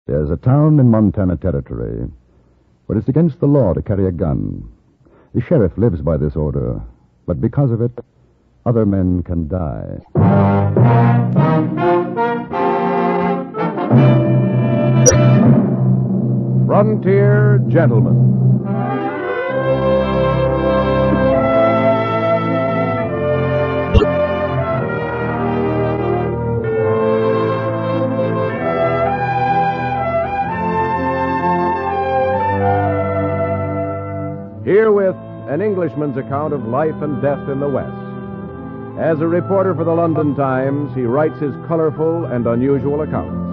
There's a town in Montana Territory where it's against the law to carry a gun. The sheriff lives by this order, but because of it, other men can die. Frontier Gentlemen. Herewith, an Englishman's account of life and death in the West. As a reporter for the London Times, he writes his colorful and unusual accounts.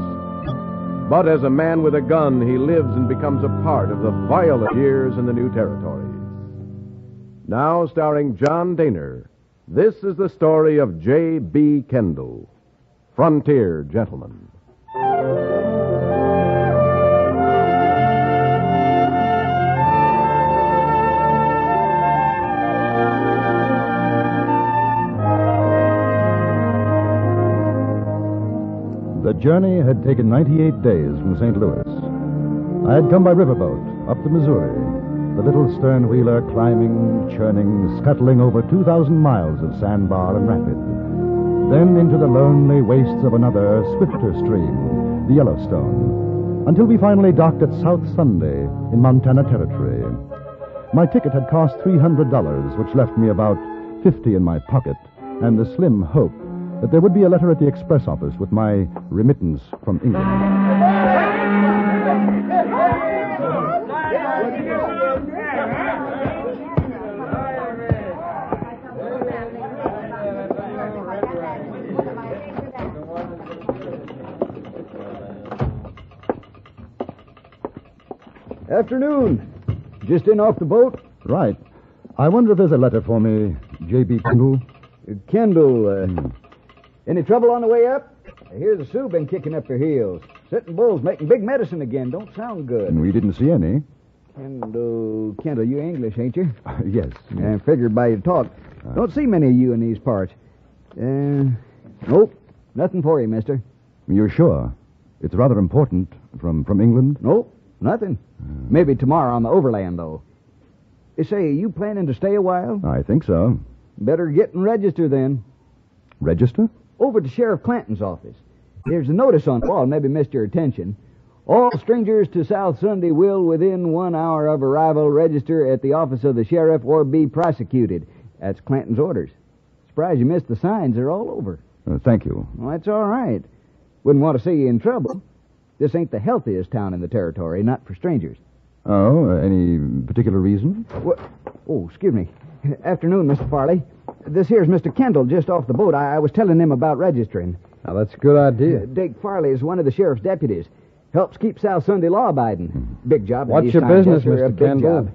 But as a man with a gun, he lives and becomes a part of the violent years in the new territories. Now, starring John Dehner, this is the story of J.B. Kendall, Frontier Gentleman. The journey had taken 98 days from St. Louis. I had come by riverboat up the Missouri, the little stern wheeler climbing, churning, scuttling over 2,000 miles of sandbar and rapid. Then into the lonely wastes of another, swifter stream, the Yellowstone, until we finally docked at South Sunday in Montana Territory. My ticket had cost $300, which left me about $50 in my pocket, and the slim hope that there would be a letter at the express office with my remittance from England. Afternoon. Just in off the boat? Right. I wonder if there's a letter for me, J.B. Kendall. Kendall, any trouble on the way up? I hear the Sioux been kicking up their heels. Sitting bulls making big medicine again. Don't sound good. We didn't see any. Kendall, you English, ain't you? Yes. I figured by your talk. Don't see many of you in these parts. Nope. Nothing for you, mister. You're sure? It's rather important. From England? Nope. Nothing. Maybe tomorrow on the overland, though. Say, you planning to stay a while? I think so. Better get and register then. Register? Over to Sheriff Clanton's office. There's a notice on the wall, maybe missed your attention. All strangers to South Sunday will, within 1 hour of arrival, register at the office of the sheriff or be prosecuted. That's Clanton's orders. Surprised you missed the signs. They're all over. Thank you. Well, that's all right. Wouldn't want to see you in trouble. This ain't the healthiest town in the territory, not for strangers. Oh, any particular reason? What? Oh, excuse me. Afternoon, Mr. Farley. This here's Mr. Kendall, just off the boat. I was telling him about registering. Now, that's a good idea. Dick Farley is one of the sheriff's deputies. Helps keep South Sunday law-abiding. Big job. What's your business, Mr. Kendall?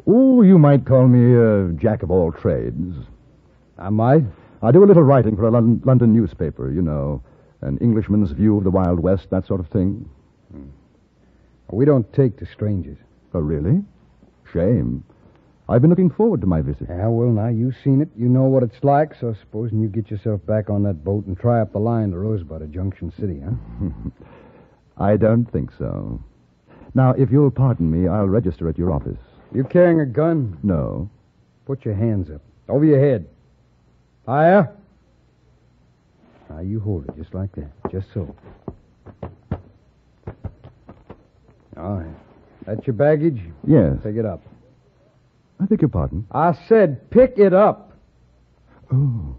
Oh, you might call me a jack of all trades. I might? I do a little writing for a London newspaper, you know. An Englishman's view of the Wild West, that sort of thing. We don't take to strangers. Oh, really? Shame. I've been looking forward to my visit. Yeah, well, now, you've seen it. You know what it's like, so supposing you get yourself back on that boat and try up the line to Rosebud at Junction City, huh? I don't think so. Now, if you'll pardon me, I'll register at your office. You carrying a gun? No. Put your hands up. Over your head. Higher. Now, you hold it just like that. Just so. All right. That's your baggage? Yes. Pick it up. I beg your pardon? I said pick it up. Oh.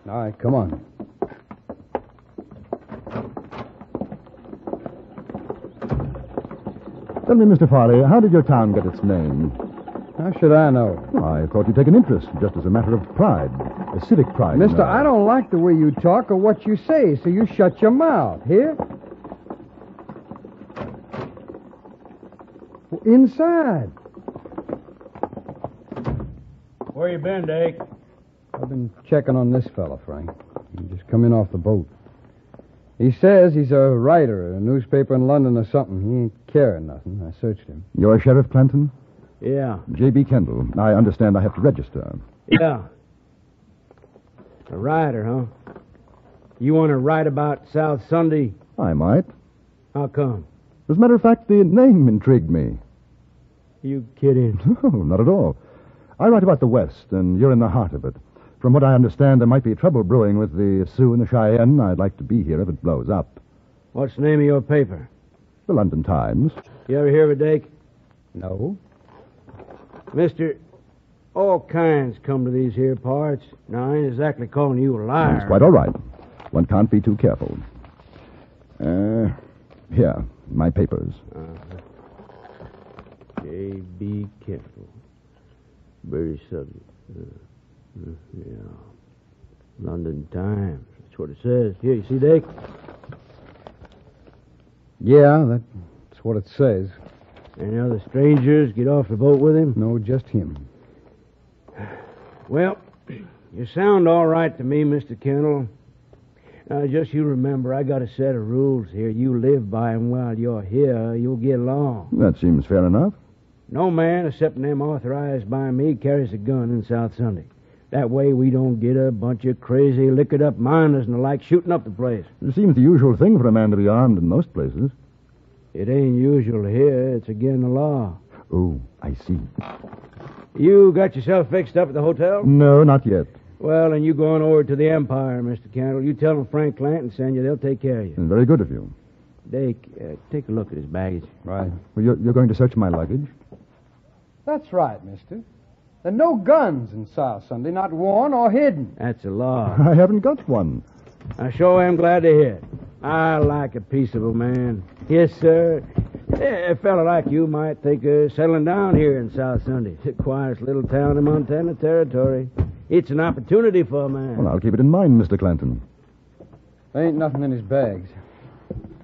All right, come on. Tell me, Mr. Farley, how did your town get its name? How should I know? Well, I thought you'd take an interest, just as a matter of pride. A civic pride. Mister, you know. I don't like the way you talk or what you say, so you shut your mouth. Here? Inside. Where you been, Dake? I've been checking on this fella, Frank. He just come in off the boat. He says he's a writer, a newspaper in London or something. He ain't carrying nothing. I searched him. You're Sheriff Clanton? Yeah. J.B. Kendall. I understand I have to register. Yeah. A writer, huh? You want to write about South Sunday? I might. How come? As a matter of fact, the name intrigued me. You kidding? No, not at all. I write about the West, and you're in the heart of it. From what I understand, there might be trouble brewing with the Sioux and the Cheyenne. I'd like to be here if it blows up. What's the name of your paper? The London Times. You ever hear of it, Dake? No. Mister, all kinds come to these here parts. Now, I ain't exactly calling you a liar. That's quite all right. One can't be too careful. Here, my papers. Be careful. Very subject. Yeah. London Times. That's what it says. Here, you see, Dake? Yeah, that's what it says. Any other strangers get off the boat with him? No, just him. Well, you sound all right to me, Mr. Kendall. Now, just you remember, I got a set of rules here. You live by 'em while you're here. You'll get along. That seems fair enough. No man, except them authorized by me, carries a gun in South Sunday. That way we don't get a bunch of crazy, liquored-up miners and the like shooting up the place. It seems the usual thing for a man to be armed in most places. It ain't usual here. It's against the law. Oh, I see. You got yourself fixed up at the hotel? No, not yet. Well, then you go on over to the Empire, Mr. Kendall. You tell them Frank Clanton send you. They'll take care of you. Very good of you. Dake, take a look at his baggage. Right. Well, you're going to search my luggage? That's right, mister. There are no guns in South Sunday, not worn or hidden. That's a law. I haven't got one. I sure am glad to hear it. I like a peaceable man. Yes, sir. A fella like you might think of settling down here in South Sunday. It's the quietest little town in Montana Territory. It's an opportunity for a man. Well, I'll keep it in mind, Mr. Clanton. There ain't nothing in his bags.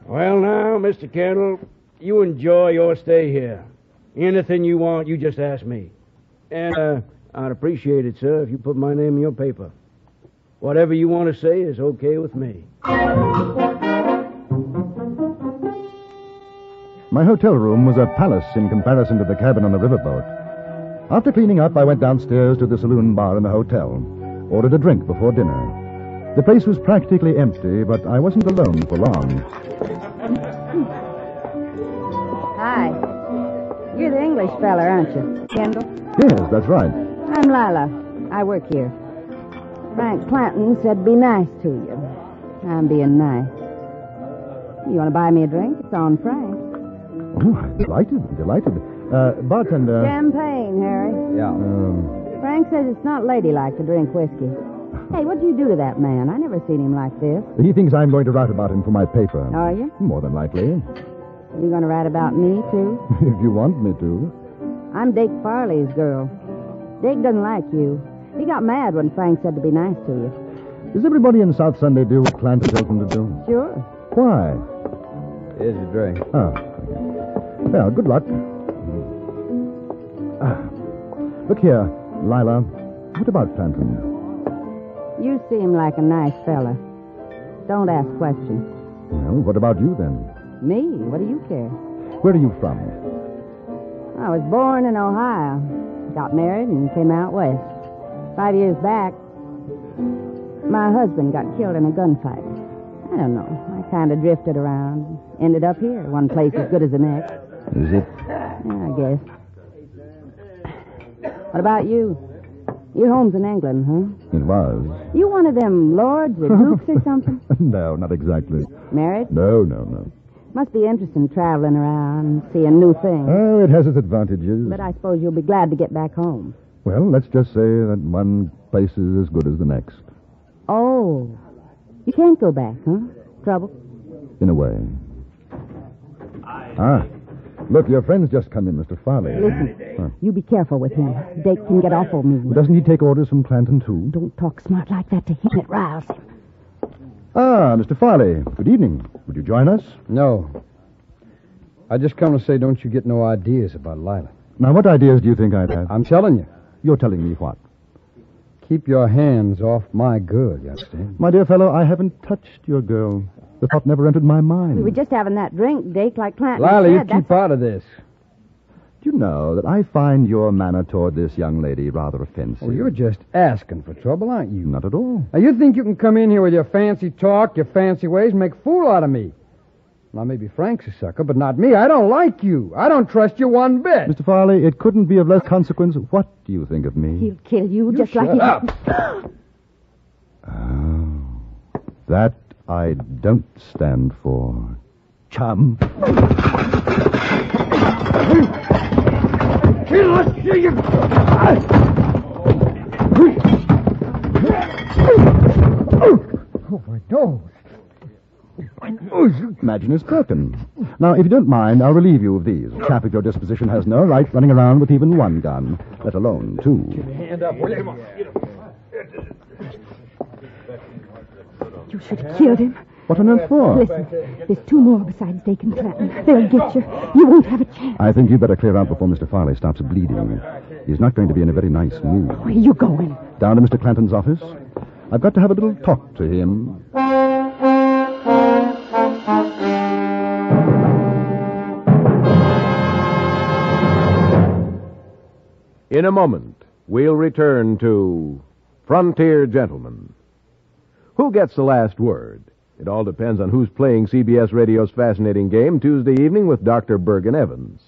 Well, now, Mr. Kendall, you enjoy your stay here. Anything you want, you just ask me. And I'd appreciate it, sir, if you put my name in your paper. Whatever you want to say is okay with me. My hotel room was a palace in comparison to the cabin on the riverboat. After cleaning up, I went downstairs to the saloon bar in the hotel, ordered a drink before dinner. The place was practically empty, but I wasn't alone for long. Hi. You're the English fella, aren't you? Kendall? Yes, that's right. I'm Lila. I work here. Frank Clanton said be nice to you. I'm being nice. You want to buy me a drink? It's on Frank. Oh, I'm delighted. Bartender. Champagne, Harry. Yeah. Frank says it's not ladylike to drink whiskey. Hey, what'd you do to that man? I never seen him like this. He thinks I'm going to write about him for my paper. Are you? More than likely. You going to write about me, too? If you want me to. I'm Dake Farley's girl. Dake doesn't like you. He got mad when Frank said to be nice to you. Does everybody in South Sunday do what Clanton tells them to do? Sure. Why? Here's your drink. Oh. Well, good luck. Look here, Lila. What about Clanton? You seem like a nice fella. Don't ask questions. Well, what about you then? Me? What do you care? Where are you from? I was born in Ohio. Got married and came out west. 5 years back, my husband got killed in a gunfight. I don't know. I kind of drifted around. Ended up here. One place as good as the next. Is it? Yeah, I guess. What about you? Your home's in England, huh? It was. You one of them lords or dukes or something? No, not exactly. Married? No. Must be interesting traveling around, seeing new things. Oh, it has its advantages. But I suppose you'll be glad to get back home. Well, let's just say that one place is as good as the next. Oh. You can't go back, huh? Trouble? In a way. Look, your friend's just come in, Mr. Farley. Listen, you be careful with him. Dake can get awful mean. Doesn't he take orders from Clanton, too? Don't talk smart like that to him. It riles him. Mr. Farley. Good evening. Would you join us? No. I just come to say don't you get no ideas about Lila. Now, what ideas do you think I'd have? I'm telling you. You're telling me what? Keep your hands off my girl, you understand? My dear fellow, I haven't touched your girl. The thought never entered my mind. We were just having that drink, Dake, like Clanton Lila, said. you keep out of this. Do you know that I find your manner toward this young lady rather offensive? Oh, you're just asking for trouble, aren't you? Not at all. Now, you think you can come in here with your fancy talk, your fancy ways, and make a fool out of me. Now, maybe Frank's a sucker, but not me. I don't like you. I don't trust you one bit. Mr. Farley, it couldn't be of less consequence. What do you think of me? He'll kill you, just like he... up. Oh, that I don't stand for. Chum. Oh, my nose. My nose. Imagine it's broken. Now, if you don't mind, I'll relieve you of these. A chap of your disposition has no right running around with even one gun, let alone two. Hand up, will you? Come on. You should have killed him. What on earth for? Listen, there's two more besides Dake and Trenton. They'll get you. You won't have a chance. I think you'd better clear out before Mr. Farley stops bleeding. He's not going to be in a very nice mood. Where are you going? Down to Mr. Clanton's office. I've got to have a little talk to him. In a moment, we'll return to Frontier Gentlemen. Who gets the last word? It all depends on who's playing CBS Radio's fascinating game Tuesday evening with Dr. Bergen Evans.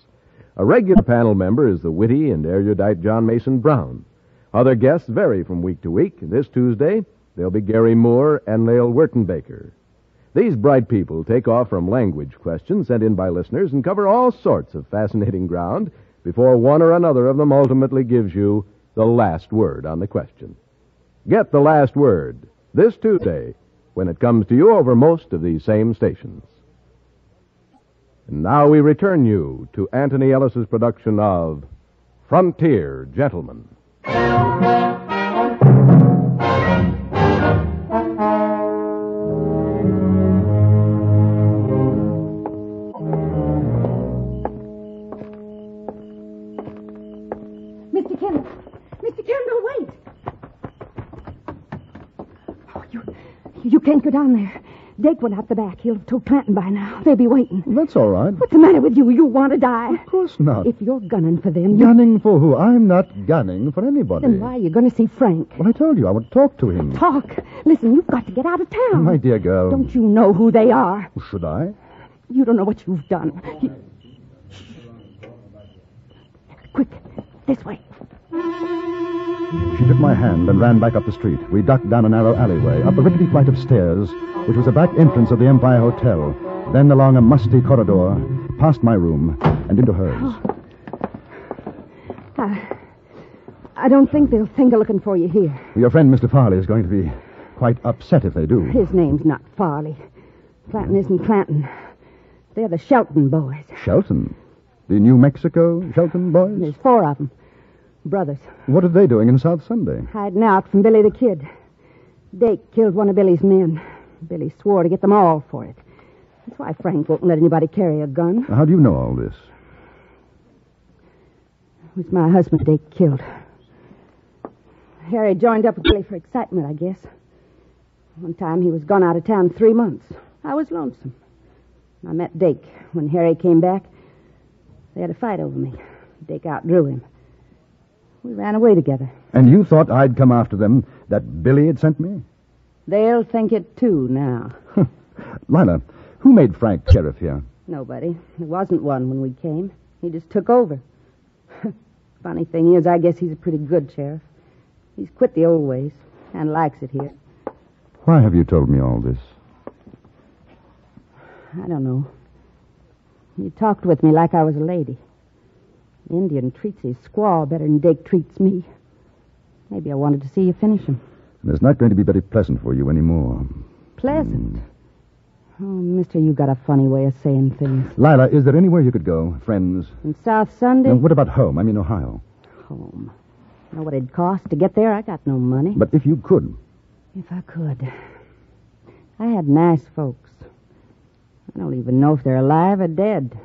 A regular panel member is the witty and erudite John Mason Brown. Other guests vary from week to week. This Tuesday, they'll be Gary Moore and Lael Wertenbaker. These bright people take off from language questions sent in by listeners and cover all sorts of fascinating ground before one or another of them ultimately gives you the last word on the question. Get the last word this Tuesday when it comes to you over most of these same stations. And now we return you to Antony Ellis's production of Frontier Gentlemen. Mr. Kendall! Mr. Kendall, wait! Oh, you can't go down there. Dake went out the back. He'll have told Clanton by now. They'll be waiting. That's all right. What's the matter with you? You want to die? Of course not. If you're gunning for them... Gunning for who? I'm not gunning for anybody. Then why are you going to see Frank? Well, I told you I would talk to him. Talk. Listen, you've got to get out of town. My dear girl. Don't you know who they are? Should I? You don't know what you've done. Shh. Quick, this way. She took my hand and ran back up the street. We ducked down a narrow alleyway, up a rickety flight of stairs, which was the back entrance of the Empire Hotel, then along a musty corridor, past my room, and into hers. I don't think they'll think of looking for you here. Your friend, Mr. Farley, is going to be quite upset if they do. His name's not Farley. Clanton isn't Clanton. They're the Shelton boys. Shelton? The New Mexico Shelton boys? There's 4 of them. Brothers. What are they doing in South Sunday? Hiding out from Billy the Kid. Dake killed one of Billy's men. Billy swore to get them all for it. That's why Frank won't let anybody carry a gun. How do you know all this? It was my husband Dake killed. Harry joined up with Billy for excitement, I guess. One time he was gone out of town 3 months. I was lonesome. I met Dake. When Harry came back, they had a fight over me. Dake outdrew him. We ran away together. And you thought I'd come after them, that Billy had sent me? They'll think it, too, now. Lila, who made Frank sheriff here? Nobody. There wasn't one when we came. He just took over. Funny thing is, I guess he's a pretty good sheriff. He's quit the old ways and likes it here. Why have you told me all this? I don't know. He talked with me like I was a lady. The Indian treats his squaw better than Dake treats me. Maybe I wanted to see you finish him. And it's not going to be very pleasant for you anymore. Pleasant? Oh, mister, you got a funny way of saying things. Lila, is there anywhere you could go? Friends? In South Sunday? Now, what about home? I mean, Ohio. Home. Know what it'd cost to get there? I got no money. But if you could. If I could. I had nice folks. I don't even know if they're alive or dead.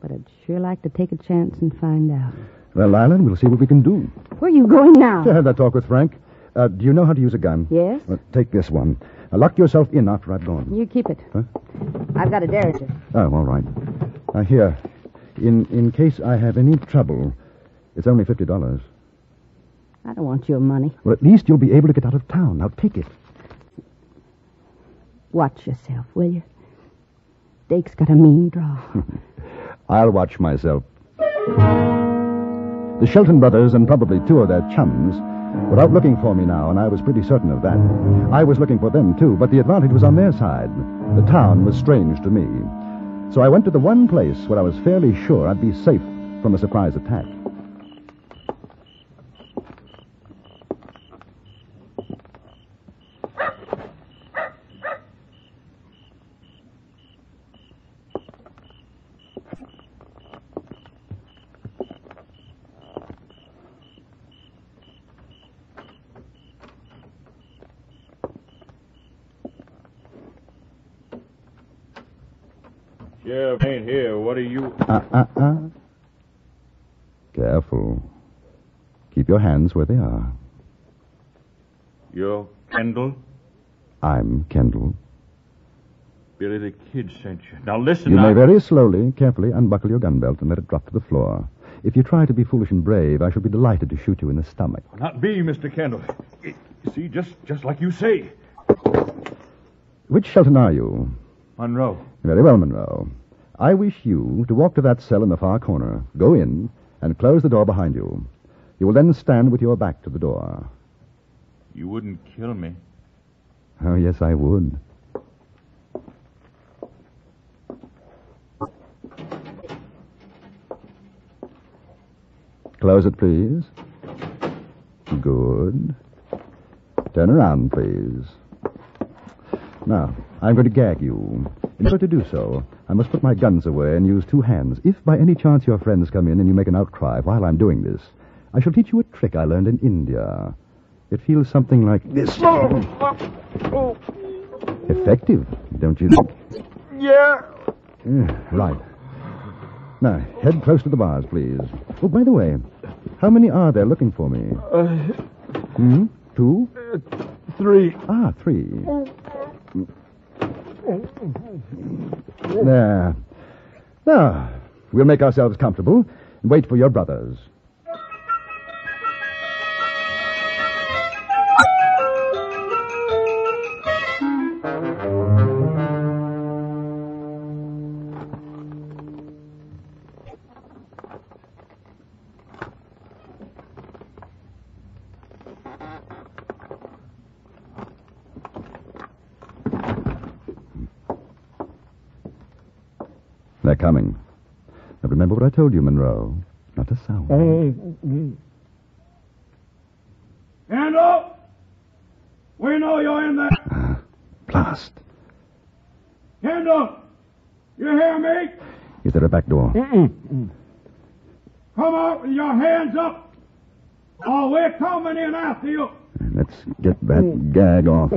But I'd sure like to take a chance and find out. Well, Lila, we'll see what we can do. Where are you going now? To have that talk with Frank. Do you know how to use a gun? Yes. Well, take this one. Lock yourself in after I've gone. You keep it. Huh? I've got a derringer. Oh, all right. Here. In case I have any trouble, it's only $50. I don't want your money. Well, at least you'll be able to get out of town. Now, take it. Watch yourself, will you? steak's got a mean draw. I'll watch myself. The Shelton brothers and probably two of their chums were out looking for me now, and I was pretty certain of that. I was looking for them, too, but the advantage was on their side. The town was strange to me. So I went to the one place where I was fairly sure I'd be safe from a surprise attack. Sheriff ain't here. What are you... Careful. Keep your hands where they are. You're Kendall? I'm Kendall. Billy the Kid sent you. Now listen, You may very slowly, carefully unbuckle your gun belt and let it drop to the floor. If you try to be foolish and brave, I shall be delighted to shoot you in the stomach. Not me, Mr. Kendall. You see, just like you say. Which Shelton are you? Monroe. Very well, Monroe. I wish you to walk to that cell in the far corner, go in, and close the door behind you. You will then stand with your back to the door. You wouldn't kill me. Oh, yes, I would. Close it, please. Good. Turn around, please. Now, I'm going to gag you. In order to do so, I must put my guns away and use two hands. If by any chance your friends come in and you make an outcry while I'm doing this, I shall teach you a trick I learned in India. It feels something like this. Effective, don't you think? Yeah. Right. Now, head close to the bars, please. Oh, by the way, how many are there looking for me? 2? 3. 3. There. Now, we'll make ourselves comfortable and wait for your brothers. They're coming. Now remember what I told you, Monroe. Not a sound. Kendall! We know you're in there. Blast. Kendall! You hear me? Is there a back door? Come out with your hands up. Oh, we're coming in after you. Let's get that gag off.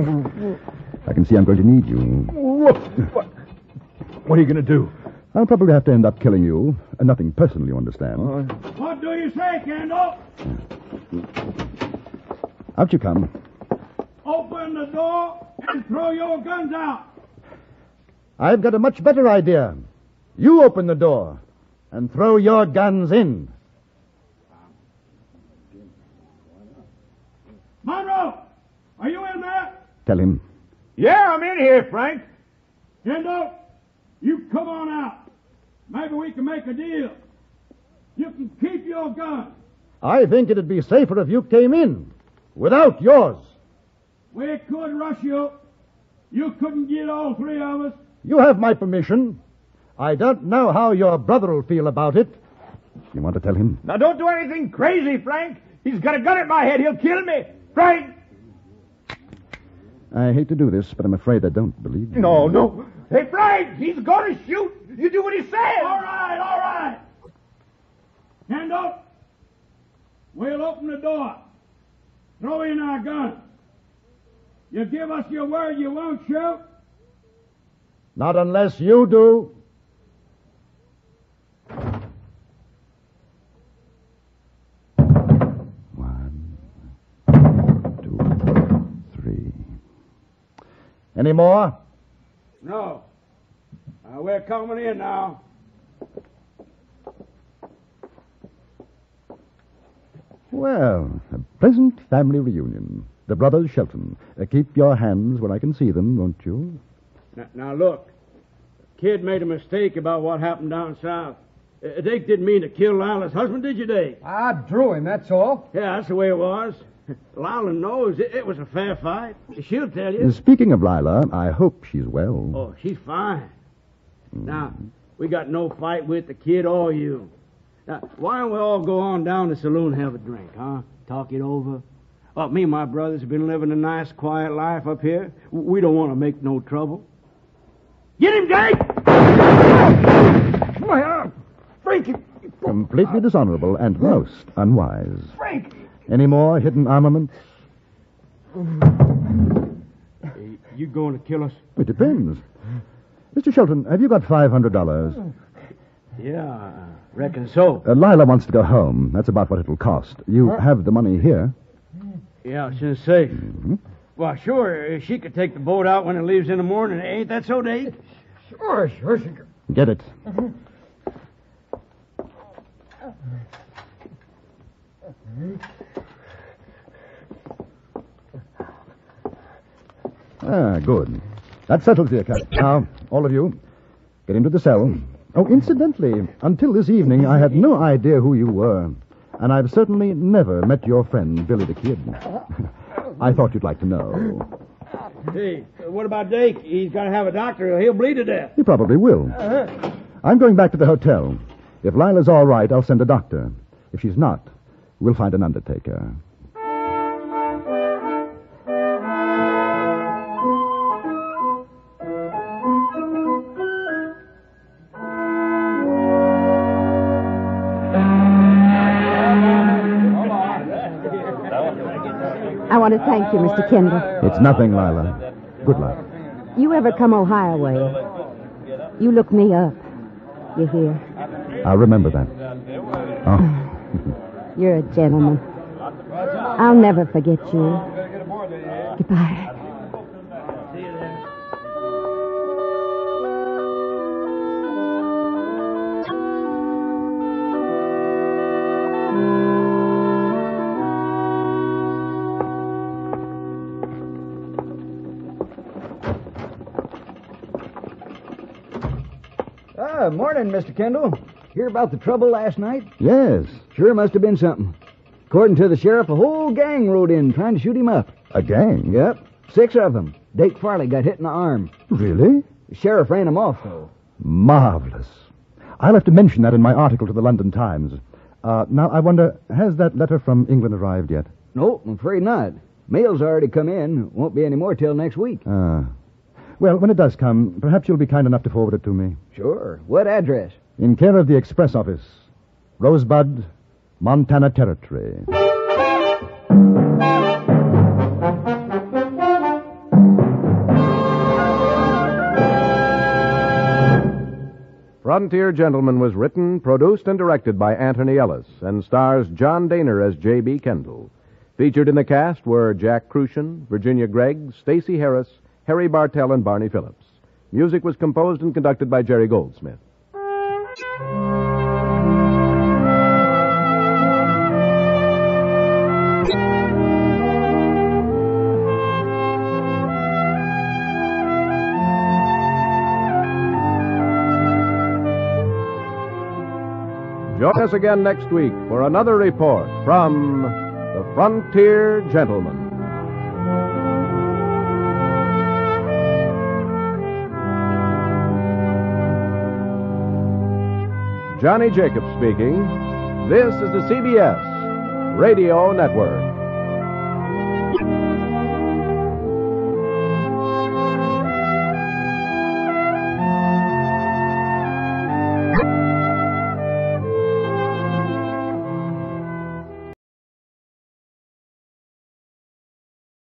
I can see I'm going to need you. What are you going to do? I'll probably have to end up killing you. Nothing personal, you understand. What do you say, Kendall? Out you come. Open the door and throw your guns out. I've got a much better idea. You open the door and throw your guns in. Monroe, are you in there? Tell him. Yeah, I'm in here, Frank. Kendall, you come on out. Maybe we can make a deal. You can keep your gun. I think it'd be safer if you came in without yours. We could rush you. You couldn't get all three of us. You have my permission. I don't know how your brother will feel about it. You want to tell him? Now, don't do anything crazy, Frank. He's got a gun at my head. He'll kill me. Frank! I hate to do this, but I'm afraid I don't believe you. No. Hey, Frank, he's going to shoot. You do what he says. All right. Kendall, we'll open the door. Throw in our guns. You give us your word you won't shoot? Not unless you do. One, 2, 3. Any more? No. We're coming in now. Well, a pleasant family reunion. The brothers Shelton. Keep your hands where I can see them, won't you? Now look. kid made a mistake about what happened down south. Dake didn't mean to kill Lila's husband, did you, Dake? I drew him, that's all. Yeah, that's the way it was. Lila knows it was a fair fight. She'll tell you. Speaking of Lila, I hope she's well. Oh, she's fine. Now, we got no fight with the kid or you. Now, why don't we all go on down to the saloon and have a drink, huh? Talk it over. Me and my brothers have been living a nice, quiet life up here. We don't want to make no trouble. Get him, Dake! My arm! Frank! Completely dishonorable and most unwise. Frank! Any more hidden armaments? You going to kill us? It depends. Mr. Shelton, have you got $500? Yeah, I reckon so. Lila wants to go home. That's about what it'll cost. You have the money here. Yeah, I was going to say. Well, sure, she could take the boat out when it leaves in the morning. Ain't that so, Dave? Sure she could. Get it. Good. That settles the account. Now, all of you, get into the cell. Oh, incidentally, until this evening, I had no idea who you were. And I've certainly never met your friend, Billy the Kid. I thought you'd like to know. Hey, what about Dake? He's got to have a doctor or he'll bleed to death. He probably will. I'm going back to the hotel. If Lila's all right, I'll send a doctor. If she's not, we'll find an undertaker. I want to thank you, Mr. Kendall. It's nothing, Lila. Good luck. You ever come Ohio way, you look me up. You hear? I'll remember that. Oh. You're a gentleman. I'll never forget you. Goodbye. Morning, Mr. Kendall. Hear about the trouble last night? Yes. Sure must have been something. According to the sheriff, a whole gang rode in trying to shoot him up. A gang? Yep. 6 of them. Dake Farley got hit in the arm. Really? The sheriff ran him off, though. Marvelous. I'll have to mention that in my article to the London Times. Now, I wonder, has that letter from England arrived yet? Nope, I'm afraid not. Mail's already come in. Won't be any more till next week. Well, when it does come, perhaps you'll be kind enough to forward it to me. Sure. What address? In care of the Express Office. Rosebud, Montana Territory. Frontier Gentleman was written, produced, and directed by Antony Ellis and stars John Dehner as J.B. Kendall. Featured in the cast were Jack Crucian, Virginia Gregg, Stacey Harris, Harry Bartell, and Barney Phillips. Music was composed and conducted by Jerry Goldsmith. Join us again next week for another report from the Frontier Gentleman. Johnny Jacobs speaking. This is the CBS Radio Network.